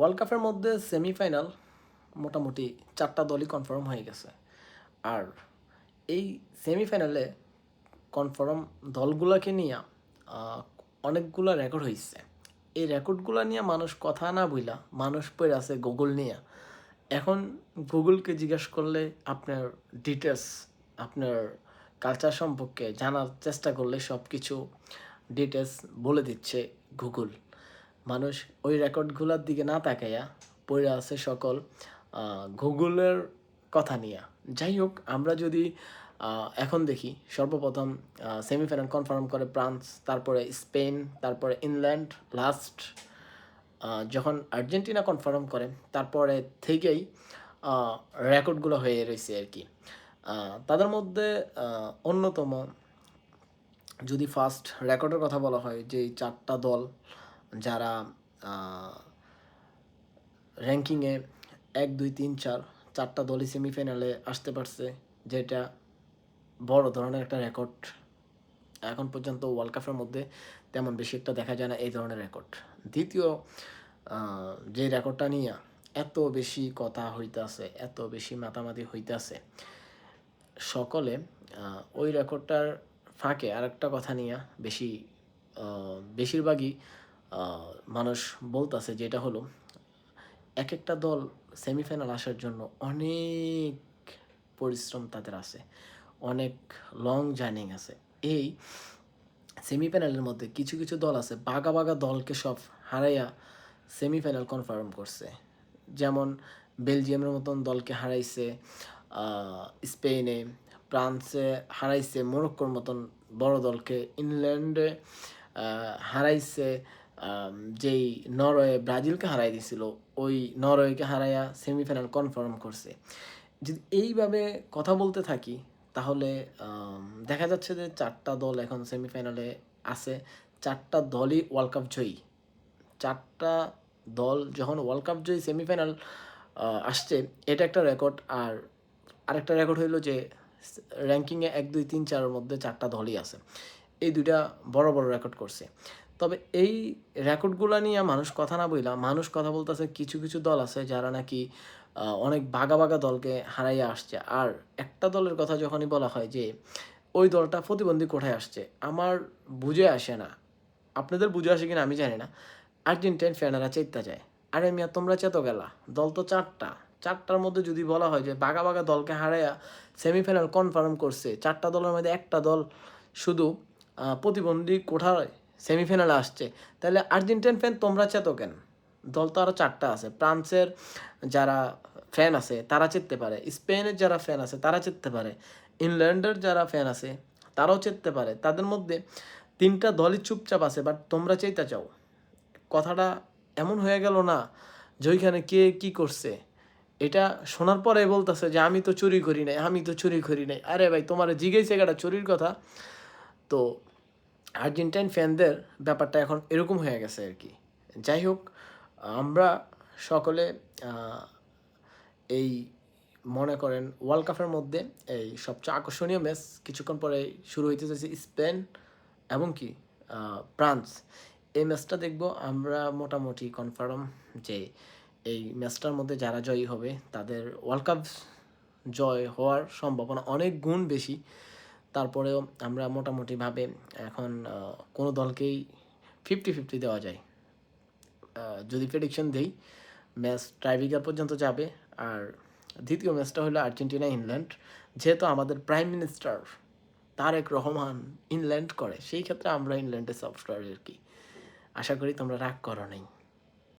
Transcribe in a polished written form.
World কাপের মধ্যে semifinal মোটামুটি 4টা দলই কনফার্ম হয়ে গেছে। আর এই সেমিফাইনালে কনফার্ম দলগুলোকে নিয়ে অনেকগুলো রেকর্ড হয়েছে। এই রেকর্ডগুলো নিয়ে মানুষ কথা না বইলা মানুষ পড়ে আছে গুগল নিয়ে। এখন গুগলকে জিজ্ঞেস করলে আপনার ডিটেলস, আপনার কালচার সম্পর্কে জানার চেষ্টা করলে সব কিছু ডিটেলস বলে দিচ্ছে গুগল। মানুষ ওই রেকর্ডগুলোর দিকে না তাকাইয়া পড়ে আছে সকল গুগলের কথা নিয়ে। যাই হোক, আমরা যদি এখন দেখি, সর্বপ্রথম সেমিফাইনাল কনফার্ম করে ফ্রান্স, তারপরে স্পেন, তারপরে ইংল্যান্ড, লাস্ট যখন আর্জেন্টিনা কনফার্ম করে তারপরে থেকেই রেকর্ডগুলো হয়ে রয়েছে আর কি। তাদের মধ্যে অন্যতম যদি ফার্স্ট রেকর্ডের কথা বলা হয়, যে 4টা দল যারা র্যাঙ্কিংয়ে 1, 2, 3, 4 4টা দলই সেমিফাইনালে আসতে পারছে, যেটা বড় ধরনের একটা রেকর্ড। এখন পর্যন্ত ওয়ার্ল্ড কাপের মধ্যে তেমন বেশি একটা দেখা যায় না এই ধরনের রেকর্ড। দ্বিতীয় যে রেকর্ডটা নিয়ে এত বেশি কথা হইতাছে, এত বেশি মাতামাতি হইতাছে, সকলে ওই রেকর্ডটার ফাঁকে আরেকটা কথা নিয়ে বেশিরভাগই মানুষ বলতাছে, যেটা হলো এক একটা দল সেমিফাইনাল আসার জন্য অনেক পরিশ্রম তাদের আছে, অনেক লং জার্নিং আছে। এই সেমিফাইনালের মধ্যে কিছু কিছু দল আছে বাঘা বাঘা দলকে সব হারাইয়া সেমিফাইনাল কনফার্ম করছে। যেমন বেলজিয়ামের মতন দলকে হারাইছে স্পেনে, ফ্রান্সে হারাইছে মরক্কোর মতন বড় দলকে, ইংল্যান্ডে হারাইছে যেই নরওয়ে ব্রাজিলকে হারাই দিছিল, ওই নরওয়েকে হারাইয়া সেমিফাইনাল কনফার্ম করছে। যদি এইভাবে কথা বলতে থাকি তাহলে দেখা যাচ্ছে যে 4টা দল এখন সেমিফাইনালে আছে, 4টা দলই ওয়ার্ল্ড কাপ জয়ী। 4টা দল যখন ওয়ার্ল্ড কাপ জয়ী সেমিফাইনাল আসছে, এটা একটা রেকর্ড। আর আরেকটা রেকর্ড হইলো যে র্যাঙ্কিংয়ে 1, 2, 3, 4-এর মধ্যে 4টা দলই আছে। এই দুইটা বড় বড় রেকর্ড করছে। তবে এই রেকর্ডগুলো নিয়ে মানুষ কথা না বইলা মানুষ কথা বলতেছে কিছু কিছু দল আছে যারা নাকি অনেক বাঘা বাঘা দলকে হারাইয়া আসছে। আর একটা দলের কথা যখনই বলা হয় যে ওই দলটা প্রতিবন্ধী কোঠায় আসছে, আমার বুঝে আসে না, আপনাদের বুঝে আসে কিনা আমি জানি না। আর্জেন্টাইন ফ্যানেরা চেতা যায়, আরে মিয়া তোমরা চেতো গেলা, দল তো 4টার মধ্যে যদি বলা হয় যে বাঘা বাঘা দলকে হারাইয়া সেমিফাইনাল কনফার্ম করছে, 4টা দলের মধ্যে একটা দল শুধু প্রতিবন্ধী কোঠায় সেমিফাইনালে আসছে, তাহলে আর্জেন্টাইন ফ্যান তোমরা চেতো কেন? দল তো আরও 4টা আছে। ফ্রান্সের যারা ফ্যান আছে তারা চেততে পারে, স্পেনের যারা ফ্যান আছে তারা চেততে পারে, ইংল্যান্ডের যারা ফ্যান আছে তারাও চেততে পারে। তাদের মধ্যে 3টা দলই চুপচাপ আছে, বাট তোমরা চেতা চাও। কথাটা এমন হয়ে গেল না যে ওইখানে কে কী করছে এটা শোনার পরে বলতেছে যে আমি তো চুরি করি নাই, আমি তো চুরি করি নাই। আরে ভাই, তোমার জিজ্ঞেস একটা চুরির কথা। তো আর্জেন্টাইন ফ্যানদের ব্যাপারটা এখন এরকম হয়ে গেছে আর কি। যাই হোক, আমরা সকলে এই মনে করেন ওয়ার্ল্ড কাপের মধ্যে এই সবচেয়ে আকর্ষণীয় ম্যাচ কিছুক্ষণ পরে শুরু হইতে যাচ্ছে, স্পেন এবং কি ফ্রান্স। এই ম্যাচটা দেখব আমরা মোটামুটি কনফার্ম যে এই ম্যাচটার মধ্যে যারা জয়ী হবে তাদের ওয়ার্ল্ড কাপ জয় হওয়ার সম্ভাবনা অনেক গুণ বেশি। তারপরেও আমরা মোটামুটিভাবে এখন কোনো দলকেই 50-50 দেওয়া যায়। যদি প্রেডিকশন দেই, ম্যাচ টাইব্রেকার পর্যন্ত যাবে। আর দ্বিতীয় ম্যাচটা হলো আর্জেন্টিনা ইংল্যান্ড। যেহেতু আমাদের prime minister Tarique Rahman England করে, সেই ক্ষেত্রে আমরা ইংল্যান্ডে সাপোর্ট করি আর কি। আশা করি তোমরা রাগ করো নাই।